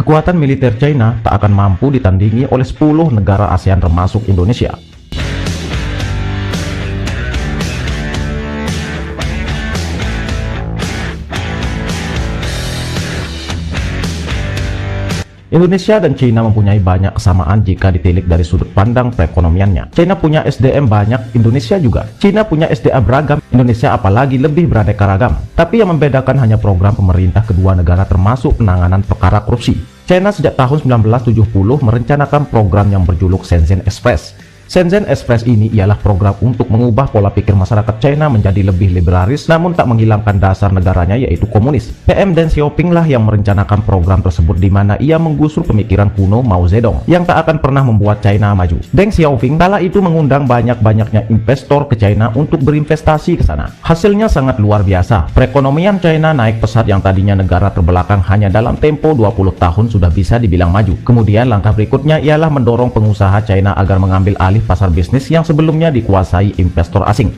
Kekuatan militer China tak akan mampu ditandingi oleh 10 negara ASEAN termasuk Indonesia. Indonesia dan China mempunyai banyak kesamaan jika ditilik dari sudut pandang perekonomiannya. China punya SDM banyak, Indonesia juga. China punya SDA beragam, Indonesia apalagi lebih beraneka ragam. Tapi yang membedakan hanya program pemerintah kedua negara termasuk penanganan perkara korupsi. China sejak tahun 1970 merencanakan program yang berjuluk Shenzhen Express. Shenzhen Express ini ialah program untuk mengubah pola pikir masyarakat China menjadi lebih liberalis namun tak menghilangkan dasar negaranya yaitu komunis. PM Deng Xiaoping lah yang merencanakan program tersebut di mana ia menggusur pemikiran kuno Mao Zedong yang tak akan pernah membuat China maju. Deng Xiaoping kala itu mengundang banyak-banyaknya investor ke China untuk berinvestasi ke sana. Hasilnya sangat luar biasa. Perekonomian China naik pesat yang tadinya negara terbelakang hanya dalam tempo 20 tahun sudah bisa dibilang maju. Kemudian langkah berikutnya ialah mendorong pengusaha China agar mengambil alih pasar bisnis yang sebelumnya dikuasai investor asing.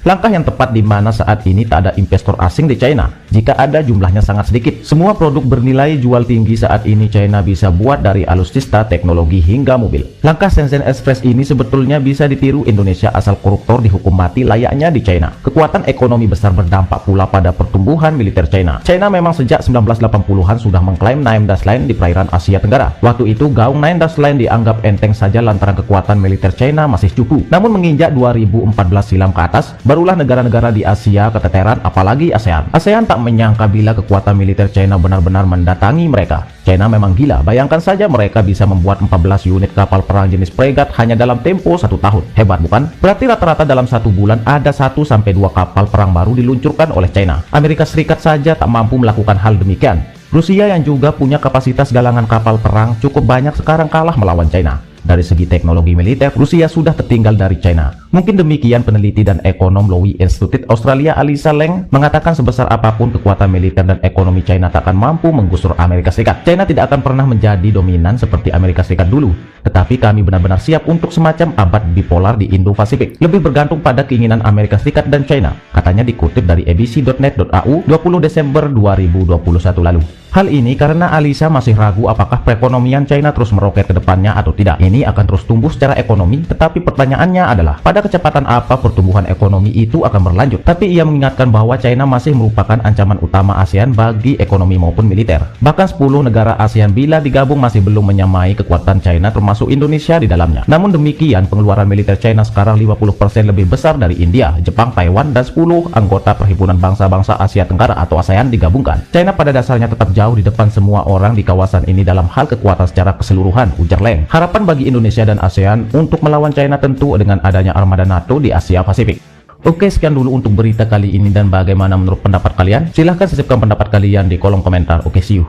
Langkah yang tepat di mana saat ini tak ada investor asing di China. Jika ada jumlahnya sangat sedikit. Semua produk bernilai jual tinggi saat ini China bisa buat dari alutsista, teknologi hingga mobil. Langkah Shenzhen Express ini sebetulnya bisa ditiru Indonesia asal koruptor dihukum mati layaknya di China. Kekuatan ekonomi besar berdampak pula pada pertumbuhan militer China. China memang sejak 1980-an sudah mengklaim Nine Dash Line di perairan Asia Tenggara. Waktu itu gaung Nine Dash Line dianggap enteng saja lantaran kekuatan militer China masih cukup. Namun menginjak 2014 silam ke atas, barulah negara-negara di Asia keteteran apalagi ASEAN. ASEAN tak menyangka bila kekuatan militer China benar-benar mendatangi mereka. China memang gila, bayangkan saja mereka bisa membuat 14 unit kapal perang jenis fregat hanya dalam tempo 1 tahun. Hebat bukan? Berarti rata-rata dalam 1 bulan ada 1-2 kapal perang baru diluncurkan oleh China. Amerika Serikat saja tak mampu melakukan hal demikian. Rusia yang juga punya kapasitas galangan kapal perang cukup banyak sekarang kalah melawan China. Dari segi teknologi militer, Rusia sudah tertinggal dari China. Mungkin demikian peneliti dan ekonom Lowy Institute Australia Alisa Leng mengatakan sebesar apapun kekuatan militer dan ekonomi China tak akan mampu menggusur Amerika Serikat. China tidak akan pernah menjadi dominan seperti Amerika Serikat dulu. Tetapi kami benar-benar siap untuk semacam abad bipolar di Indo-Pasifik. Lebih bergantung pada keinginan Amerika Serikat dan China. Katanya dikutip dari abc.net.au 20 Desember 2021 lalu. Hal ini karena Alisa masih ragu apakah perekonomian China terus meroket ke depannya atau tidak. Ini akan terus tumbuh secara ekonomi, tetapi pertanyaannya adalah pada kecepatan apa pertumbuhan ekonomi itu akan berlanjut. Tapi ia mengingatkan bahwa China masih merupakan ancaman utama ASEAN bagi ekonomi maupun militer. Bahkan 10 negara ASEAN bila digabung masih belum menyamai kekuatan China termasuk Indonesia di dalamnya. Namun demikian, pengeluaran militer China sekarang 50% lebih besar dari India, Jepang, Taiwan, dan 10 anggota Perhimpunan Bangsa-Bangsa Asia Tenggara atau ASEAN digabungkan. China pada dasarnya tetap jauh di depan semua orang di kawasan ini dalam hal kekuatan secara keseluruhan, ujar Leng. Harapan bagi Indonesia dan ASEAN untuk melawan China tentu dengan adanya armada NATO di Asia Pasifik. Oke, sekian dulu untuk berita kali ini dan bagaimana menurut pendapat kalian? Silahkan sisipkan pendapat kalian di kolom komentar. Oke, see you.